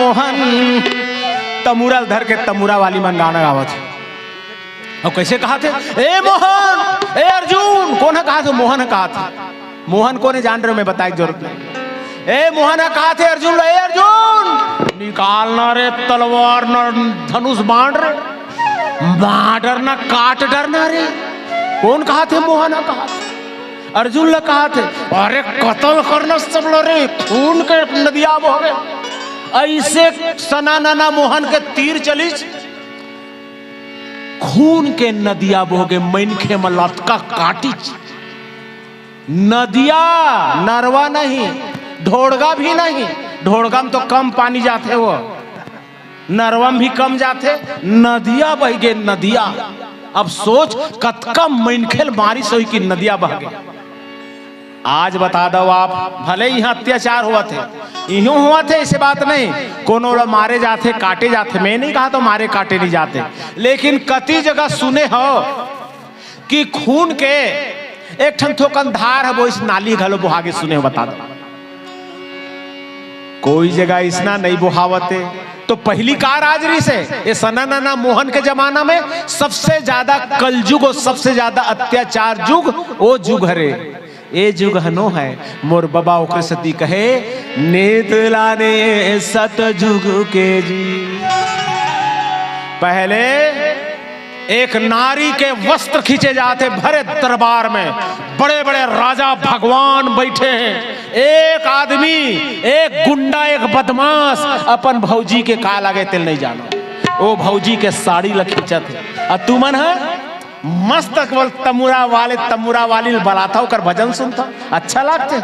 मोहन। तमुरा धर के तमुरा वाली मन गाना गावत और कैसे कहा थे, ए मोहन, ए अर्जुन। कौन है कहा थे? मोहन कहा था। मोहन को नहीं जान रहे, मैं बताए जरूरत नहीं। ए मोहन कहा थे अर्जुन, ए अर्जुन निकालना रे तलवार न धनुष बाण रे, बाण डरना काट डरना रे। कौन कहा थे? मोहन कहा थे। अर्जुन ने कहा थे, अरे कत्ल करना सब रे, खून के नदिया बहे। ऐसे सना नाना मोहन के तीर चलिस, खून के नदिया बहोगे। मैनखे में लटका काटी नदिया, नरवा नहीं, ढोड़गा भी नहीं। ढोड़गा में तो कम पानी जाते, वो नरवा में भी कम जाते। नदिया बह गए, नदिया। अब सोच कतका मैनखेल मारी सोई की नदिया बह गए। आज बता दो आप, भले यहाँ अत्याचार हुआ थे, यूं हुआ थे, ऐसे बात नहीं। कोनो लोग मारे जाते, काटे जाते। मैं नहीं कहा तो मारे काटे नहीं जाते, लेकिन कति जगह सुने हो कि खून के एक ठन थोकन धार है, वो इस नाली घलो बुहागे सुने हो। बता दो कोई जगह इसना नहीं बुहावते। तो पहली कार आजरी से ये सना नाना मोहन के जमाना में सबसे ज्यादा कलयुग और सबसे ज्यादा अत्याचार युग वो युग हरे। ए जुग हनो है मोर बाबा ओकर सती कहे, नेत लाने सत जुग के जी। पहले एक नारी के वस्त्र खींचे जाते भरे दरबार में, बड़े बड़े राजा भगवान बैठे हैं। एक आदमी, एक गुंडा, एक बदमाश अपन भौजी के का लगे तिल नहीं जानो, वो भौजी के साड़ी ल खींचत है। और तू मन है मस्त केवल तमुरा वाली बलाता कर भजन सुनता, अच्छा लगते।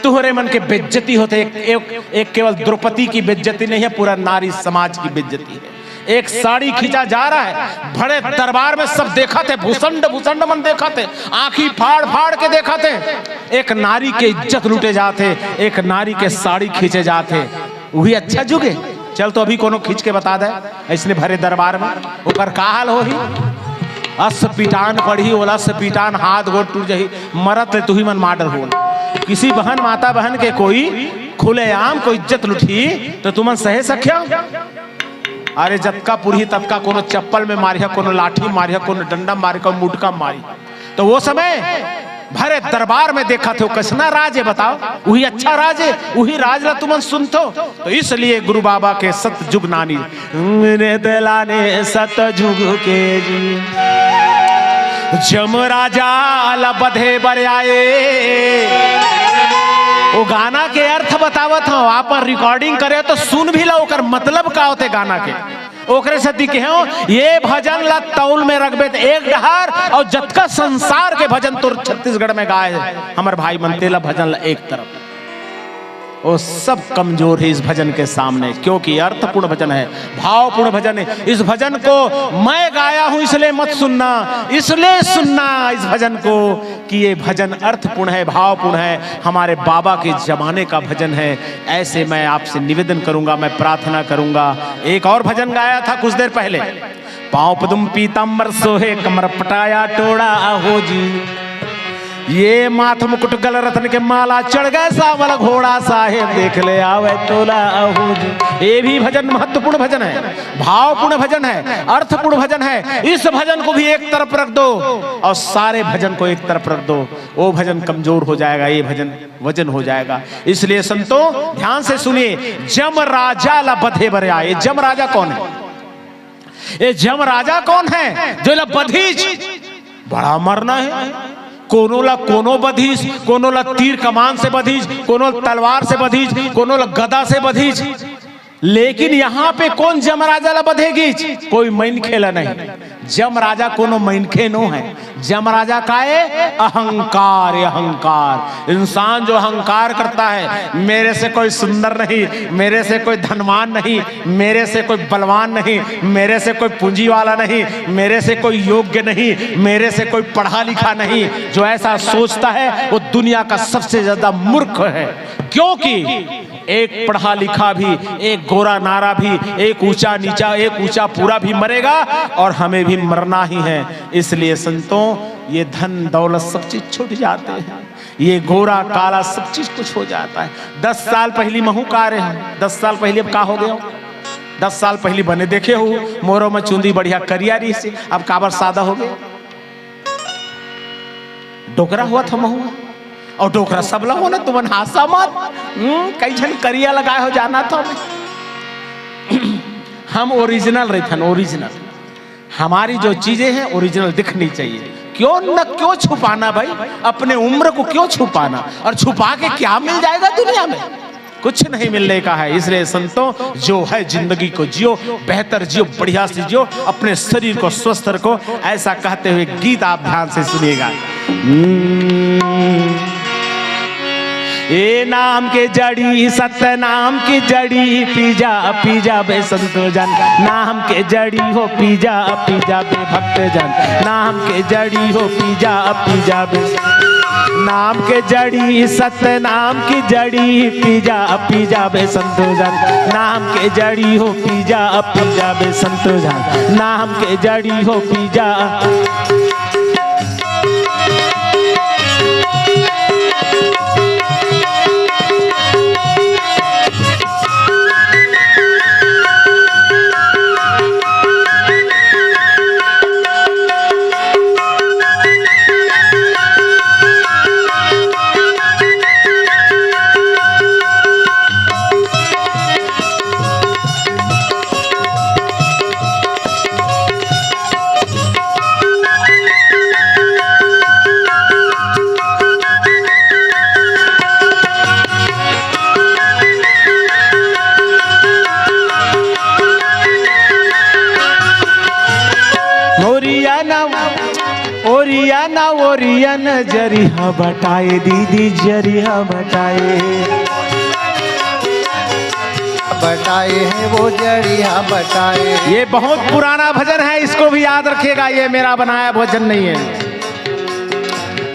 तुहरे मन के बेइज्जती होते। एक केवल द्रौपदी की बेइज्जती नहीं है, पूरा नारी समाज की बेइज्जती है। एक साड़ी खींचा जा रहा है, बड़े दरबार में सब देखा थे, भूसंड भूसंड मन देखा थे, आंखी फाड़ फाड़ के देखा थे। एक नारी के इज्जत लूटे जाते, एक नारी के साड़ी खींचे जाते। वही अच्छा जुगे। चल तो अभी कोनो खींच के बता दे, इसने भरे दरबार में ऊपर का हाल हो ही। अस पिटान पढ़ी ओला से पिटान, हाथ गोड़ टूट जाही, मरत ले तू ही मन माडर हो। किसी बहन माता बहन के कोई खुलेआम को इज्जत लुठी तो तुमन सहे सख्या। अरे जतका पुरही ततका कोनो चप्पल में मारिया, कोनो लाठी मारिया, कोनो डंडा मारी, कोनो मुटका मारी। तो वो समय भरे दरबार में देखा थे कसना राज है। बताओ वही अच्छा राज है, वही राज ला तुमन सुनतो। तो इसलिए गुरु बाबा के सत जुग नानी मेरे दिलाने सत जुग के जी। जम राजा ला बधे बर आए। वो गाना के अर्थ बतावत हो, आप रिकॉर्डिंग करे तो सुन भी लो ओकर मतलब का होते गाना के। ओकरे सती के हो ये भजन ला तौल में रखबे तो एक डहार, और जतका संसार के भजन तो छत्तीसगढ़ में गाए हमार भाई मनते ला भजन ला एक तरफ। वो सब कमजोर है इस भजन के सामने, क्योंकि अर्थपूर्ण भजन है, भावपूर्ण भजन है। इस भजन को मैं गाया हूं, इसलिए मत सुनना, इसलिए सुनना इस भजन को कि ये भजन अर्थपूर्ण है, भावपूर्ण है, हमारे बाबा के जमाने का भजन है। ऐसे मैं आपसे निवेदन करूंगा, मैं प्रार्थना करूंगा। एक और भजन गाया था कुछ देर पहले, पांव पदुम पीतांबर सोहे कमर पटाया टोड़ा आहो जी। ये माथ मुकुट गल रत्न के माला चढ़ गए सावल घोड़ा साहेब देख ले आवे तोला आहू जी। ये भी भजन महत्वपूर्ण भजन है, भावपूर्ण भजन है, अर्थपूर्ण भजन है। इस भजन को भी एक तरफ रख दो और सारे भजन को एक तरफ रख दो, वो भजन कमजोर हो जाएगा, ये भजन वजन हो जाएगा। इसलिए संतो ध्यान से सुनिए, जम राजा ला बधे बरे आए। जम राजा कौन है? ये जम राजा कौन है? जो ला बधीज बड़ा मरना है। कोनो ला कोनो बधीज, कोनो ला तीर कमान से बधीज, कोनो तलवार से बधीज, कोनो ला गदा से बधीज। लेकिन यहाँ पे कौन जम राजा ला बधेगी? कोई मैन खेला नहीं। जम राजा कोनो मैनखे नो है। जम राजा का है अहंकार। अहंकार इंसान जो अहंकार करता है, मेरे से कोई सुंदर नहीं, मेरे से कोई धनवान नहीं, मेरे से कोई बलवान नहीं, मेरे से कोई पूंजी वाला नहीं, मेरे से कोई योग्य नहीं, मेरे से कोई पढ़ा लिखा नहीं, जो ऐसा सोचता है वो दुनिया का सबसे ज्यादा मूर्ख है। क्योंकि एक पढ़ा लिखा भी, एक गोरा नारा भी, एक ऊंचा नीचा, एक ऊंचा पूरा भी मरेगा और हमें भी मरना ही है। इसलिए संतों ये धन दौलत सब चीज छूट जाते हैं। ये गोरा काला सब चीज कुछ हो जाता है। 10 साल पहली महू का रहे हैं, 10 साल पहले अब का हो गया हो? 10 साल पहले बने देखे हो मोरो में चुंदी बढ़िया करिया रही से, अब काबर सादा हो गया। डोकरा हुआ था महू और डोकरा सबला होना, तुम हासा मत कई छल करिया लगाए हो जाना था। हम ओरिजिनल रहे थे, ओरिजिनल। हमारी जो चीजें हैं ओरिजिनल दिखनी चाहिए। क्यों छुपाना भाई, अपने उम्र को क्यों छुपाना, और छुपा के क्या मिल जाएगा दुनिया में? कुछ नहीं मिलने का है। इसलिए संतों, जो है जिंदगी को जियो, बेहतर जियो, बढ़िया से जियो, अपने शरीर को स्वस्थ रखो। ऐसा कहते हुए गीत आप ध्यान से सुनिएगा। ए नाम के जड़ी सत्य नाम की जड़ी, पीजा पीजा बे संतो जन, नाम के जड़ी हो पीजा पीजा बे भक्त जन, नाम के जड़ी हो पीजा पीजा बे, नाम के जड़ी सत्य नाम की जड़ी, पीजा पीजा बे संतो जन, नाम के जड़ी हो पीजा पीजा बे संतो जन, नाम के जड़ी हो पीजा। ओरियन जरिहा बटाए दीदी, जरिहा बटाए बटाए हैं वो जरिहा बटाए। ये बहुत पुराना भजन है, इसको भी याद रखिएगा, ये मेरा बनाया भजन नहीं है।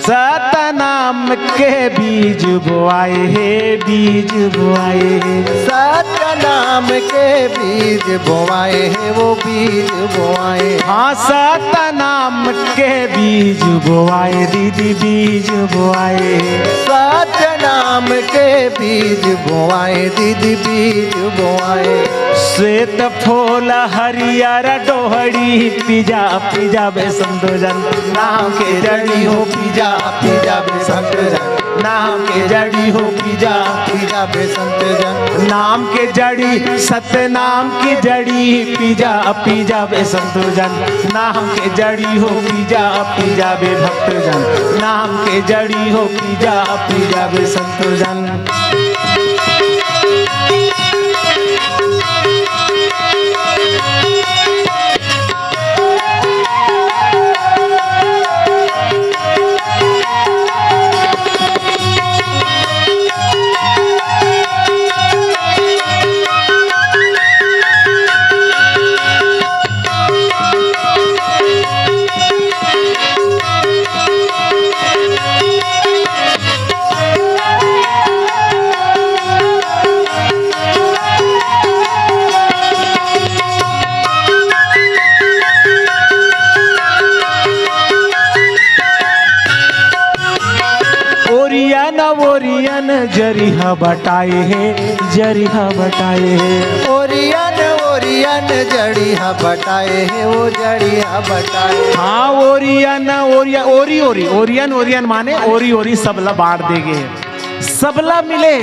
सतनाम के बीज बोआए हे, बीज बोआए, सतनाम के बीज बोआए हैं वो बीज बोआए। हाँ सतनाम के बीज बोआए दीदी, बीज बोआए, सतनाम के बीज बोआए दीदी, बीज बोआए। श्वेत फूल हरियर डोहड़ी, पीजा पीजा बे संतो जन, नाम के जड़ी हो पीजा पीजा बे संतो जन, नाम के जड़ी हो पीजा पीजा बे संत जन, नाम के जड़ी सत्य नाम की जड़ी, पीजा पीजा बे संतो जन, नाम के जड़ी हो पीजा पीजा बे भक्त जन, नाम के जड़ी हो पीजा पीजा बे संतो जन। ओरियन जरिहा बटाए है, जरिहा बटाए है, ओरियन ओरियन जड़िहा बटाए है वो जड़िहा बटाए। हाँ ओरियन ओरिया ओरी ओरी ओरियन ओरियन माने ओरी ओरी सबला बांट देंगे, सबला मिले,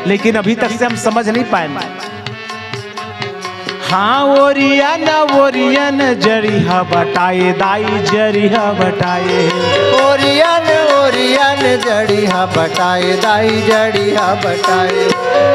लेकिन अभी तक से हम समझ नहीं पाए। हाँ ओरियन ओरियन जरिहा बटाए दाई, जरिहा बटाए, ओरियन ओरियन जड़िहा बटाए दाई, जड़िहा बटाए।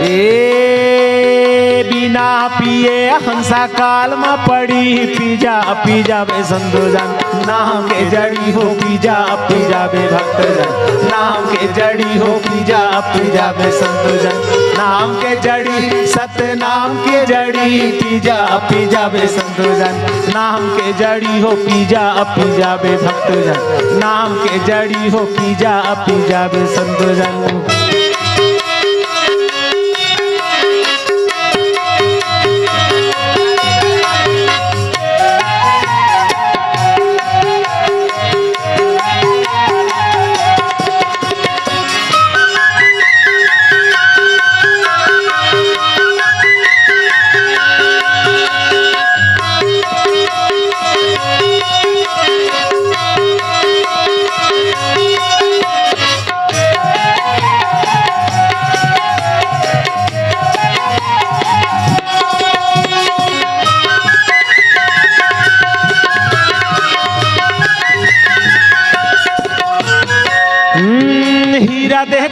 ए बिना पिए हंसा काल में पड़ी, पीजा पीजा बे संतो जन, नाम के जड़ी हो पीजा पीजा बे भक्त जन, नाम के जड़ी हो पीजा पीजा बे संतो जन, नाम के जड़ी सत्य नाम के जड़ी, पीजा पीजा बे संतो जन, नाम के जड़ी हो पीजा पीजा बे भक्त जन, नाम के जड़ी हो पीजा पीजा बे संतो जन।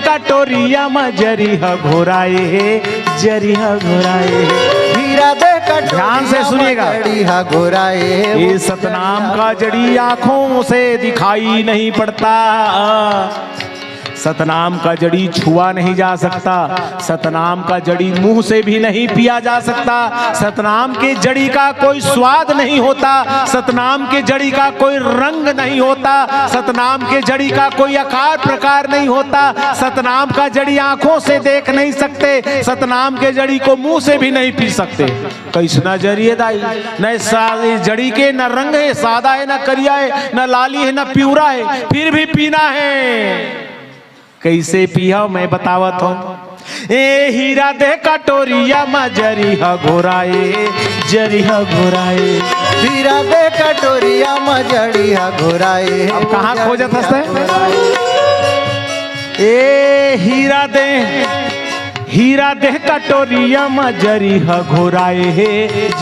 कटोरिया में जरिह घोराए, जरिह घोराए। हीरा दे कटोरिया ध्यान से सुनिएगा, जड़िया घोराए। ये सतनाम का जड़ी आंखों से दिखाई नहीं पड़ता, सतनाम का जड़ी छुआ नहीं जा सकता, सतनाम का जड़ी मुंह से भी नहीं पिया जा सकता, सतनाम के जड़ी का कोई स्वाद नहीं होता, सतनाम के जड़ी का कोई रंग नहीं होता, सतनाम के जड़ी का कोई आकार प्रकार नहीं होता, सतनाम का जड़ी आंखों से देख नहीं सकते, सतनाम के जड़ी को मुंह से भी नहीं पी सकते। कैसना जड़ी है दाई, न जड़ी के न रंग है, सादा है न करिया है, न लाली है न प्यूरा है, फिर भी पीना है। कैसे पिया मैं बतावत हूँ। ए हीरा दे कटोरिया में जरिह घोराए, जरिह घोराए। हीरा दे कटोरिया में जड़िया घोराए। अब कहाँ खोजत हंसते? ए हीरा दे कटोरिया में जरिह घोराए,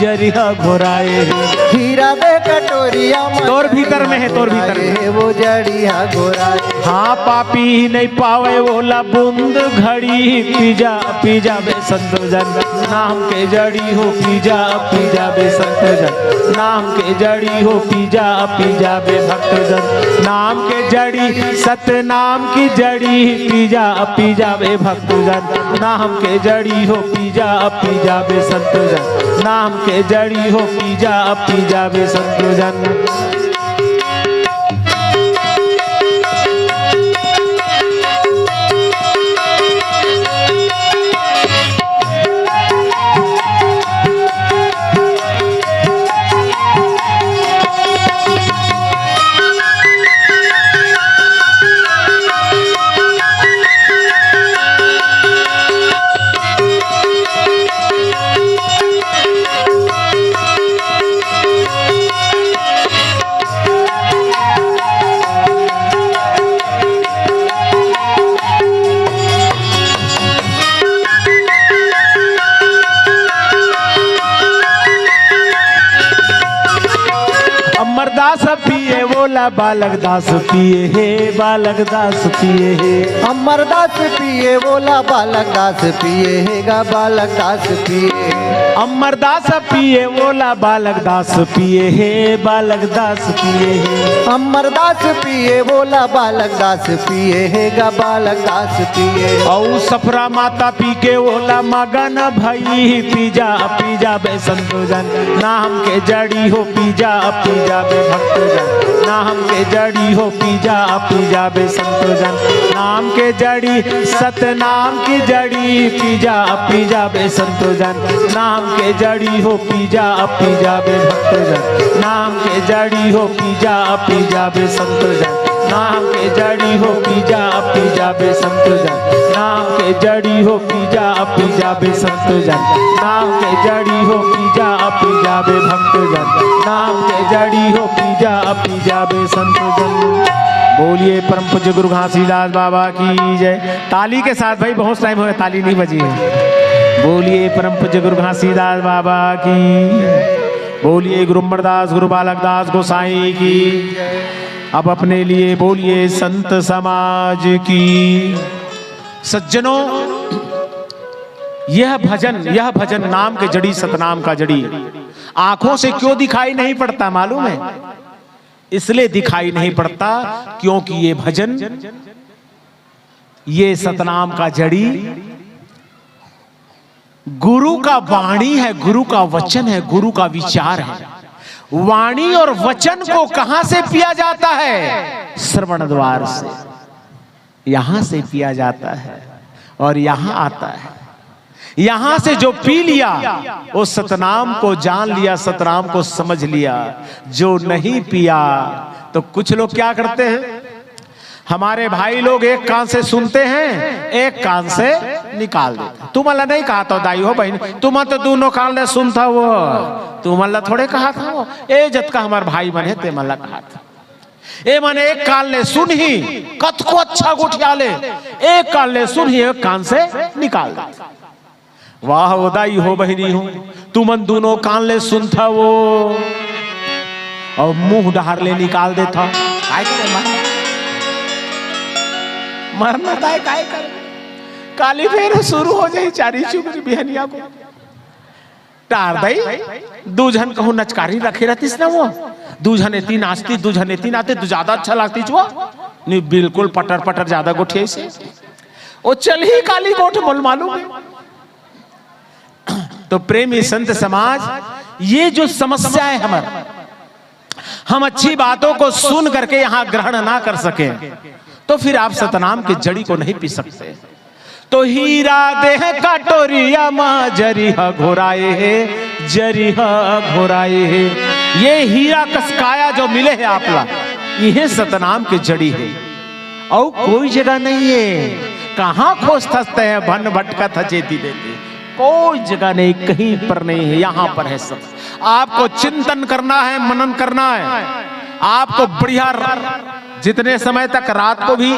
जरिह घोराए। हीरा दे कटोरिया में तोर भीतर में है, तोर भीतर में वो जड़िया घोराए। हाँ पापी नहीं पावे ओला बूंद घड़ी, पीजा पीजा बे संत जन नाम के जड़ी हो, पीजा पीजा बे संत जन नाम के जड़ी हो, पीजा पीजा बे भक्त जन नाम के जड़ी, सत्य नाम की जड़ी, पीजा पीजा बे भक्त जन नाम के जड़ी हो, पीजा पीजा बे संत जन नाम के जड़ी हो, पीजा पीजा बे संत जन। अमरदास पिए बोला बालक दास पिए हे, बालक दास पिए हे। अमरदास पिए बोला बालक दास पिए हे गा, बालक दास पिए। अमरदास पिए बोला बालक दास पिए हे, बालक दास पिए हे। अमरदास पिए बोला बालक दास पिए हे गा, बालक दास पिए। औ सफरा माता पी के बोला मगन भई, पीजा पीजा बे संत जन नाम के जड़ी हो, पीजा पीजा बे भक्त जन नाम के जड़ी हो, पीजा पीजा बे संत जन नाम के जड़ी, सत नाम की जड़ी, पीजा पीजा बे संत जन नाम के जड़ी हो, पीजा पीजा बे भक्त जन नाम के जड़ी हो, पीजा पीजा बे संत जन नाम के जड़ी हो, पीजा पीजा बे संत जन नाम के जड़ी हो, पीजा पीजा बे संत जन नाम के जड़ी हो, पीजा पीजा बे भक्त जन नाम के जड़ी हो, पीजा पीजा बे संत जन। बोलिए परम पूज्य गुरु घासीदास बाबा की जय। ताली के साथ भाई, बहुत टाइम हो गया ताली नहीं बजी है। बोलिए परम पूज्य गुरु घासीदास बाबा की, बोलिए गुरु अमरदास गुरु बालक दास गोसाई की। अब अपने लिए बोलिए संत समाज की। सज्जनों, यह भजन नाम के जड़ी, सतनाम का जड़ी आंखों से क्यों दिखाई नहीं पड़ता मालूम है? इसलिए दिखाई नहीं पड़ता क्योंकि ये भजन, ये सतनाम का जड़ी गुरु का वाणी है, गुरु का वचन है, गुरु का विचार है। वाणी और वचन को कहां से पिया जाता है? श्रवण द्वार से, यहां से पिया जाता है और यहां आता है। यहां से जो पी लिया वो सतनाम को जान लिया, सतनाम को समझ लिया। जो नहीं पिया तो कुछ लोग क्या करते हैं, हमारे भाई लोग एक कान से सुनते हैं, एक कान से निकाल देते। तुम अल्लाह नहीं कहा था दाई हो बहन, तुम तो दोनों कान ले सुनता वो, तुम अल्लाह थोड़े कहा था वो, ए जत का हमारे भाई बने ते मल्ला कहा था। ए माने एक कान ले सुन ही कत को अच्छा गुठिया ले, एक कान ले सुन ही एक कान से निकाल दे। वाह उदाई हो बहनी हो, तुमन दोनों कान ले सुनता वो और मुंह डहार ले निकाल देता। काय करे मरना काय कर काली फेर शुरू हो जाए चारी चुगरी बिहनिया को टार दई दूजन कहूँ नचकारी रखे रहतीस ना वो दूजन इतनी नाचती दूजन इतनी नाचती तो ज्यादा अच्छा लगती जो नहीं बिल्कुल पटर पटर ज्यादा गोठे से वो चल ही काली गोठ बोल मालूम है। तो प्रेमी संत समाज ये जो समस्या है हमारा, हम अच्छी बातों को सुन करके यहां ग्रहण ना कर सके तो फिर आप सतनाम की जड़ी को नहीं पी सकते। तो हीरा देह कटोरिया मां जरिहा घोराए है जरिहा घोराए है, ये हीरा कसकाया जो मिले है आपला यह सतनाम की जड़ी है और कोई जगह नहीं है। कहां खोज थसते हैं भन भटका थचेती देते, कोई जगह नहीं, कहीं पर नहीं है, यहां पर है सब। आपको चिंतन करना है, मनन करना है, आपको बढ़िया जितने समय तक रात को भी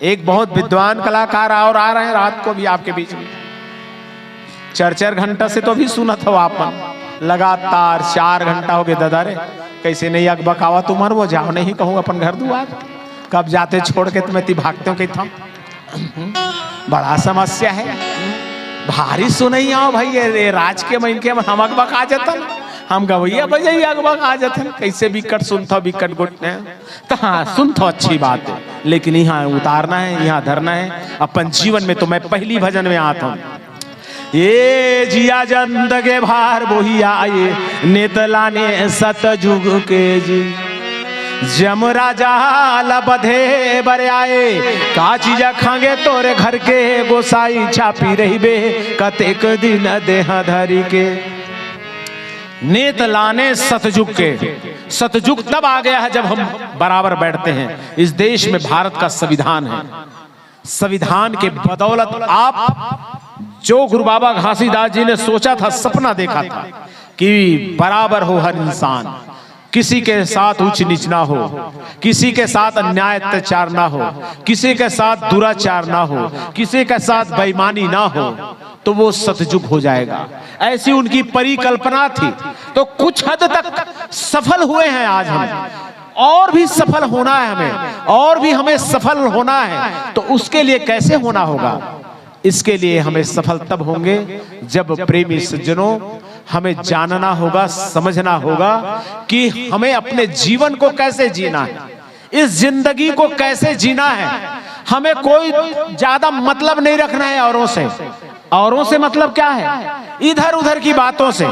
एक बहुत विद्वान कलाकार और आ रहे हैं रात को भी आपके बीच में 4-4 घंटा से तो भी सुनत हो आप लगातार 4 घंटा हो गए दादा रे कैसे नहीं अकबकावा तुमर वो जाओ नहीं कहूँ अपन घर दुआर कब जाते छोड़ के तुम्हें ती भागते हो कहीं था। बड़ा समस्या है, भारी सुनई आओ भाई ये राज के महीन के हम अकबक आ जाता हम गवैया बजाइए अकबक आ जाते कैसे बिकट सुनता बिकट गुटने तो हाँ सुन तो अच्छी बात है लेकिन यहाँ उतारना है, यहाँ धरना है अपन जीवन में। तो मैं पहली भजन में आता हूँ, ये जिया जंद के भार बोही आए नेतलाने सतजुग के जी जम राजा लबधे बर आए का चीज खांगे तोरे घर के गोसाई छापी रही बे कतेक दिन देहा धरी के। नेत लाने सतयुग के, सतयुग तब आ गया है जब हम बराबर बैठते हैं। इस देश में भारत का संविधान है, संविधान के बदौलत आप जो गुरु बाबा घासीदास जी ने सोचा था, सपना देखा था कि बराबर हो हर इंसान, किसी के साथ ऊंच नीच ना हो, किसी के साथ अन्याय अत्याचार ना हो, किसी के साथ दुराचार ना हो, किसी के साथ बेईमानी ना हो, तो वो सतयुग हो जाएगा। ऐसी उनकी परिकल्पना थी। तो कुछ हद तक सफल हुए हैं आज हम, और भी सफल होना है हमें, और भी हमें सफल होना है। तो उसके लिए कैसे होना होगा? इसके लिए हमें सफल तब होंगे जब प्रेमी सज्जनों हमें जानना होगा, समझना होगा कि हमें अपने जीवन को कैसे जीना है, इस जिंदगी को कैसे जीना है। हमें कोई ज्यादा मतलब नहीं रखना है औरों से। औरों से मतलब क्या है? इधर उधर की बातों से।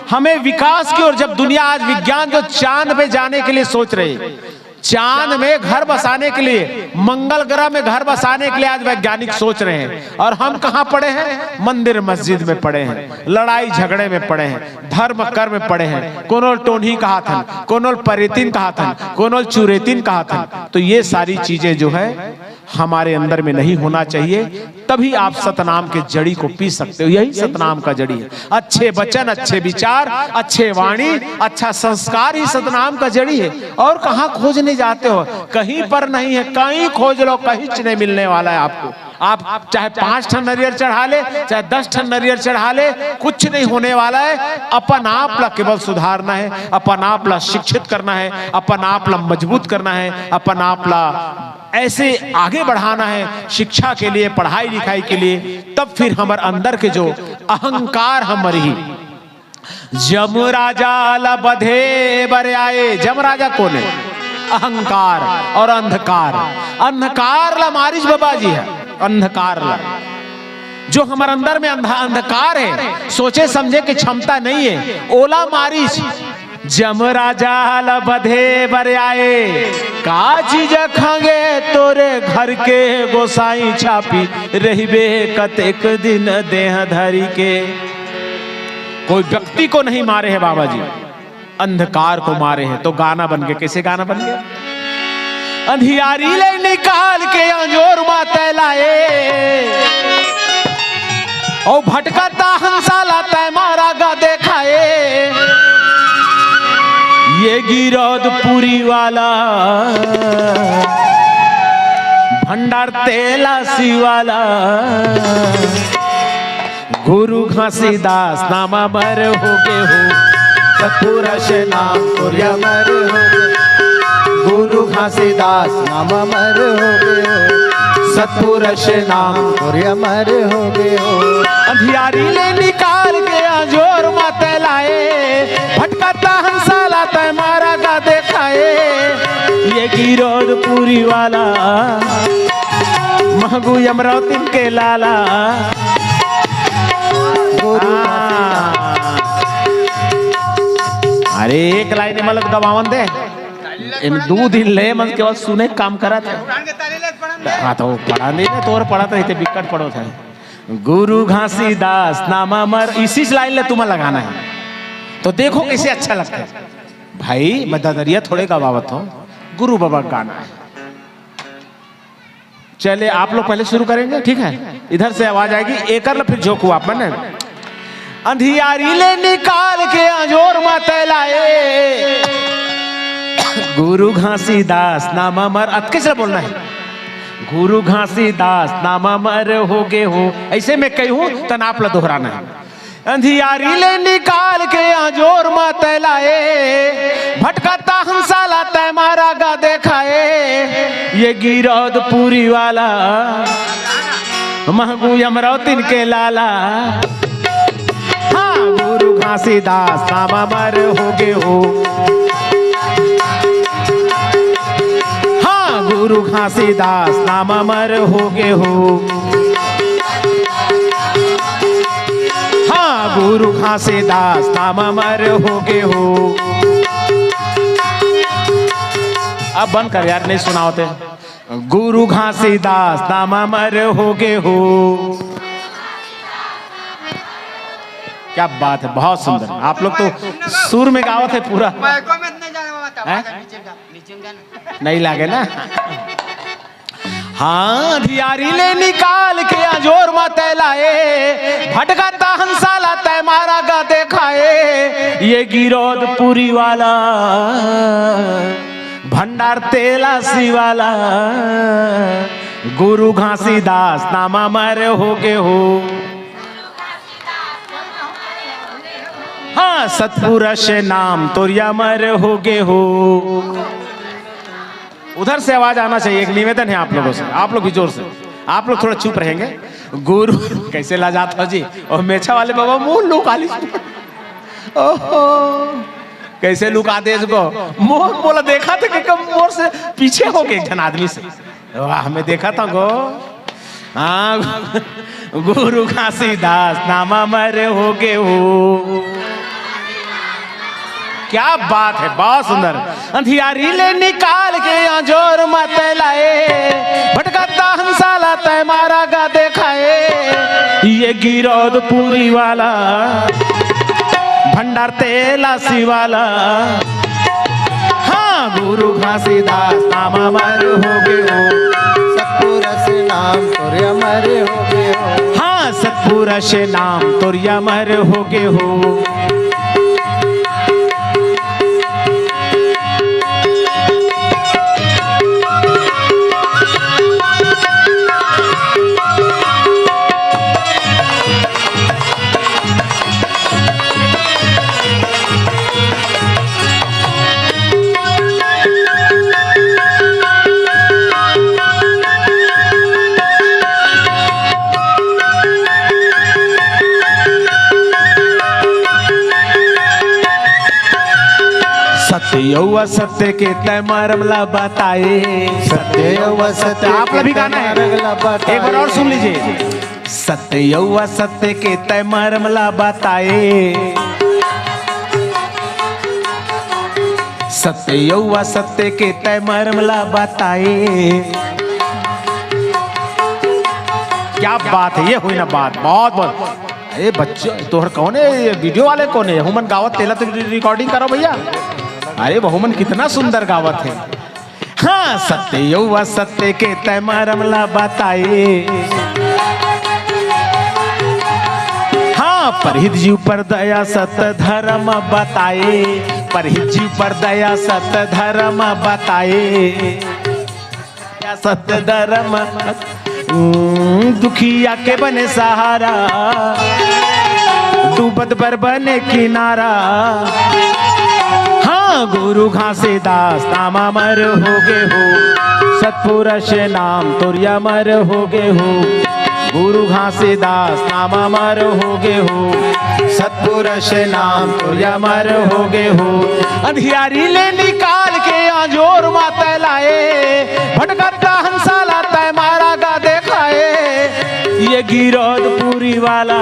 हमें विकास की ओर, जब दुनिया आज विज्ञान जो चांद पे जाने के लिए सोच रही है, चांद में घर बसाने के लिए, मंगल ग्रह में घर बसाने के लिए आज वैज्ञानिक सोच रहे हैं, और हम कहां पड़े हैं? मंदिर मस्जिद में पड़े हैं, लड़ाई झगड़े में पड़े हैं, धर्म कर्म में पड़े हैं। कोनोल टोन्ही कहा था, कोनोल परेतिन कहा था, कोनोल चुरेतिन कहा था। तो ये सारी चीजें जो है हमारे अंदर में नहीं होना चाहिए, तभी आप सतनाम के जड़ी को पी सकते हो। यही सतनाम का जड़ी है। अच्छे वचन, अच्छे विचार, अच्छे वाणी, अच्छा संस्कार ही सतनाम का जड़ी है। और कहाँ खोजने जाते हो? कहीं पर नहीं है, कहीं खोज लो, कहीं नहीं मिलने वाला है आपको। आप चाहे 5 ठन नरियर चढ़ा ले, चाहे 10 ठन नरियर चढ़ा ले, कुछ नहीं होने वाला है। अपन आप ला केवल सुधारना है, अपन आप ला शिक्षित करना है, अपन आप ला मजबूत करना है, अपन आप ला ऐसे आगे बढ़ाना है शिक्षा के लिए, पढ़ाई लिखाई के लिए। तब फिर हमारे अंदर के जो अहंकार हमारी ही जम राजा ला बधे बर आए। जम राजा कौन है? अहंकार और अंधकार। अंधकार ला मारिच बाबा जी है। अंधकार ला जो हमारे अंदर में अंधकार है, सोचे समझे की क्षमता नहीं है, ओला मारिच। जम राजा ला बधे बर आए का चीज खांगे तोरे घर के गोसाई छापी रहिबे कतेक दिन देह धरी के। कोई व्यक्ति को नहीं मारे हैं बाबा जी, अंधकार को मारे हैं। तो गाना बन गया। कैसे गाना बन गया? अंधियारी ले निकाल के अंजोर माते लाए, और भटकता हंसा लाता मारा गा देखाए। ये गिरौदपुरी वाला भंडार तेलासी वाला गुरु घासीदास नामा मर हो गए हो, सतपुरा से नाम तुर्या मर हो गए, गुरु घासीदास नाम मर हो गए हो। सतपुरुष नाम तोरी अमर हो गए हो। अंधियारी ले निकाल के अजोर मत लाए, भटकता हंसाला तय मारा गा देखाए, ये गिरोधपुरी वाला महगू अमरावती के लाला। अरे एक लाइन मतलब गवावन दे इन 2 दिन ले मन के बाद सुने काम करा था। हाँ तो पढ़ा नहीं ना, तोर पढ़ा था इतने बिकट पढ़ो था। गुरु घासीदास नाम अमर, इसी लाइन ले तुम्हें लगाना है तो देखो कैसे अच्छा लगता है। भाई मैं ददरिया थोड़े गवावत हो, गुरु बाबा का गाना है। चले आप लोग पहले शुरू करेंगे, ठीक है? इधर से आवाज आएगी, एक फिर झोंकू आप मैंने। अंधियारी ले निकाल के अजोर मत लाए, गुरु घासीदास नाम अमर। कैसे बोलना है? गुरु घासीदास नाम अमर हो गए हो, ऐसे में कहूं तो नाप ला दोहराना है। अंधियारी ले निकाल के अजोर मत लाए, भटकाता हंसाला तय मारा गा देखाए, ये गिरोधपुरी वाला महगू अमरावती के लाला। हाँ गुरु घासीदास नाम अमर हो गए हो, हाँ गुरु घासीदास नाम अमर हो गए हो, हाँ गुरु घासीदास नाम अमर हो गए हो। अब बंद कर यार, नहीं सुना होते। गुरु घासीदास नाम अमर हो गए हो। क्या बात है, बहुत सुंदर। आप लोग तो सुर में गावत है पूरा। नहीं लागे ना? हाँ धियारी ले निकाल के अजोर मत लाए, भटकाता हंसाला तय मारा गा देखाए, ये गिरोधपुरी वाला भंडार तेलासी वाला, गुरु घासीदास नाम अमर हो गए हो। हाँ सतपुरुष नाम तोरी अमर हो गए हो। उधर से आवाज आना चाहिए, एक निवेदन है आप लोगों से, आप लोग भी जोर से। आप लोग थोड़ा चुप रहेंगे। गुरु कैसे लाजात हो जी, और मेछा वाले बाबा मुंह लुका ली। ओहो कैसे लुका दे इसको, मुंह बोला देखा था कि कम मोर से पीछे हो गए एक जन आदमी से। वाह मैं देखा था गो। हाँ गुरु घासीदास नाम अमर हो गए हो। क्या बात है, बहुत सुंदर। अंधियारी ले निकाल के अजोर मत लाए, भटकाता हंसाला तय मारा गा देखाए, ये गिरोधपुरी वाला भंडार तेलासी वाला। हाँ गुरु घासीदास नाम अमर हो गए हो, सतपुरुष नाम तोरी अमर हो गए हो। हाँ सतपुरुष नाम तोरी अमर हो गए हो। सत्य सत्य के तय मरमला बताए, सत्य सत्य आप लोग भी गाना है, एक बार और सुन लीजिए। सत्य सत्य के तय मरमला बताए, सत्य सत्य के तय मरमला बताए। क्या बात है, ये हुई ना बात, बहुत बहुत। अरे बच्चे तोहर कौन है, ये वीडियो वाले कौन है? हुमन गावत तेला तो रिकॉर्डिंग करो भैया। अरे बहुमन कितना सुंदर गावत है। हाँ सत्य सत्य के तय मरमला बताए, हाँ परहित जीव पर दया सत्य धर्म बताए, परहित जीव पर दया सत्य धर्म बताए, सत्य धर्म। दुखिया के बने सहारा, डूबत पर बने किनारा। हाँ हाँ गुरु घासीदास नाम अमर हो गए हो, सतपुरुष नाम तुर अमर हो गए हो। गुरु घासीदास नाम अमर हो गए हो, सतपुरुष नाम तुर अमर हो गए हो। अंधियारी ले निकाल के आजोर माता लाए, भटकता हंसा लाता है मारा गा देखाए। ये गिरौदपुरी वाला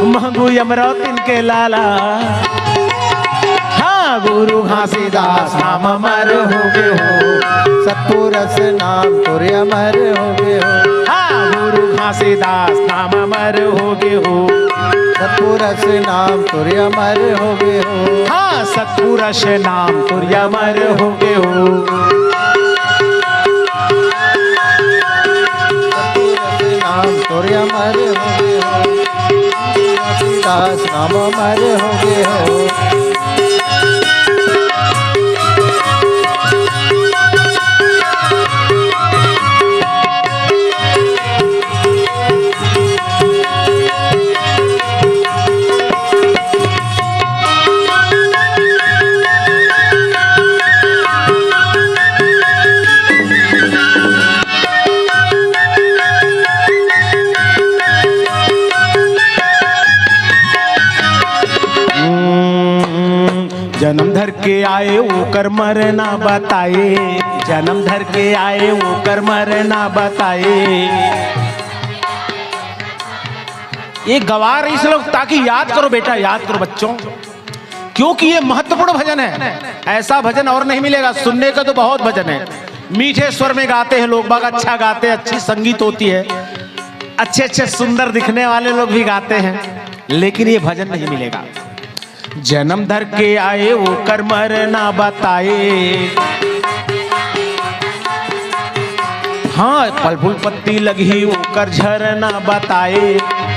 महंगू यमराव तिनके लाला। हाँ गुरु घासीदास नाम अमर हो गए हो, सतपुरुष नाम तुर अमर हो गए हो। हाँ गुरु घासीदास नाम अमर हो गए हो, सतपुरुष नाम तुर अमर हो गए हो। हाँ सतपुरुष नाम तुर अमर हो गए हो। सतपुरुष नाम तुर अमर हो गए हो, घासीदास नाम अमर हो गए हो। जन्म धर के आए वो कर मरना बताए, जन्म धर के आए वो कर मरना बताए। ये गवा रही से लोग, ताकि याद करो बेटा, याद करो बच्चों, क्योंकि ये महत्वपूर्ण भजन है। ऐसा भजन और नहीं मिलेगा। सुनने का तो बहुत भजन है, मीठे स्वर में गाते हैं लोग बाग, अच्छा गाते हैं, अच्छी संगीत होती है, अच्छे अच्छे सुंदर दिखने वाले लोग भी गाते हैं, लेकिन ये भजन नहीं मिलेगा। जन्म धर के आए वो कर मरना बताए। हाँ फल फूल पत्ती लगी वो कर झरना बताए,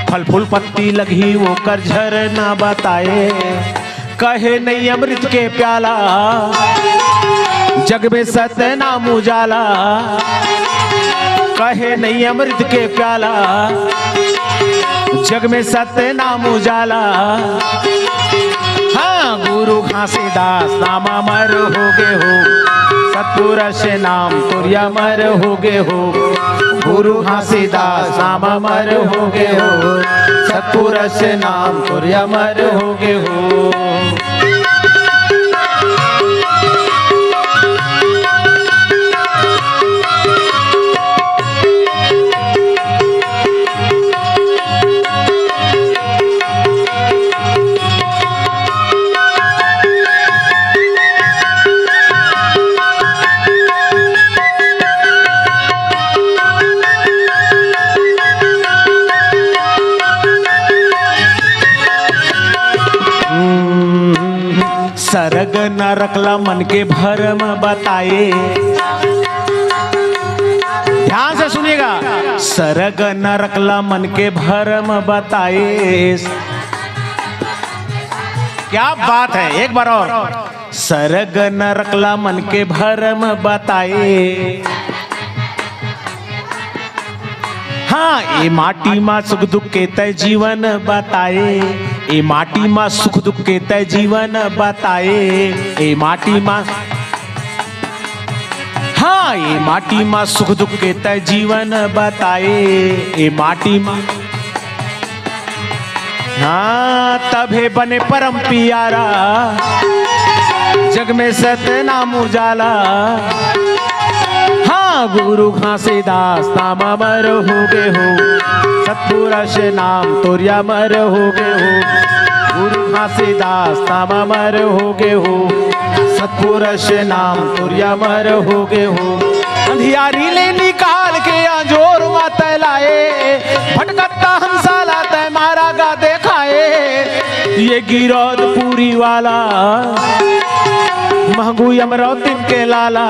फल फूल पत्ती लगी वो कर झरना बताए। कहे नहीं अमृत के प्याला, जग में सत्य नाम उजाला। कहे नहीं अमृत के प्याला, जग में सत्य नाम उजाला। हाँ गुरु घासीदास नाम अमर हो गए हो, सतपुरुष नाम तुर अमर हो गए हो। गुरु घासीदास नाम अमर हो गए हो, सतपुरुष नाम तुर अमर हो गए हो। सरग न रखला मन के भरम बताए। ध्यान से सुनिएगा, सरग न रखला मन के भरम बताए। क्या बात है, एक बार और। सरग न रखला मन के भरम बताए। हाँ ये माटी माँ सुख दुख के तय जीवन बताए, ए माटी माँ सुख दुख के तय जीवन बताए। ए माटी माँ, हाँ ये माटी माँ सुख दुख के तय जीवन बताए। ए माटी माँ, हाँ तभे बने परम पियारा, जग में सत्य नाम उजाला। हाँ गुरु घासीदास नाम अमर हो गए हो, सतपुरुष नाम तुर अमर हो गए हो। गुरु घासीदास नाम अमर हो गए हो, सतपुरुष नाम तुर अमर हो गए हो। अंधियारी ले निकाल के आजोर माता लाए, भटकता हंसा लाता मारा गा देखाए। ये गिरौदपुरी वाला महंगू यमराव तिनके लाला।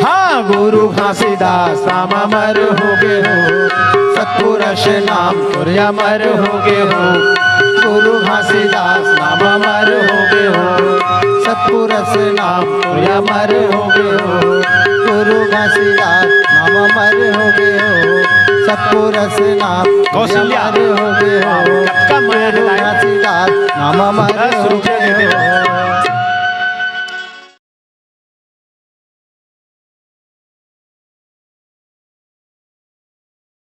हाँ गुरु घासीदास नाम अमर हो गए हो, सतपुरुष नाम तुर अमर हो गए हो। गुरु घासीदास नाम अमर हो गए हो, सतपुरुष नाम तुर अमर हो गए हो। गुरु घासीदास नाम अमर हो गए हो, सतपुरुष नाम तुर अमर हो गए हो। गुरु घासीदास नाम अमर हो गए हो।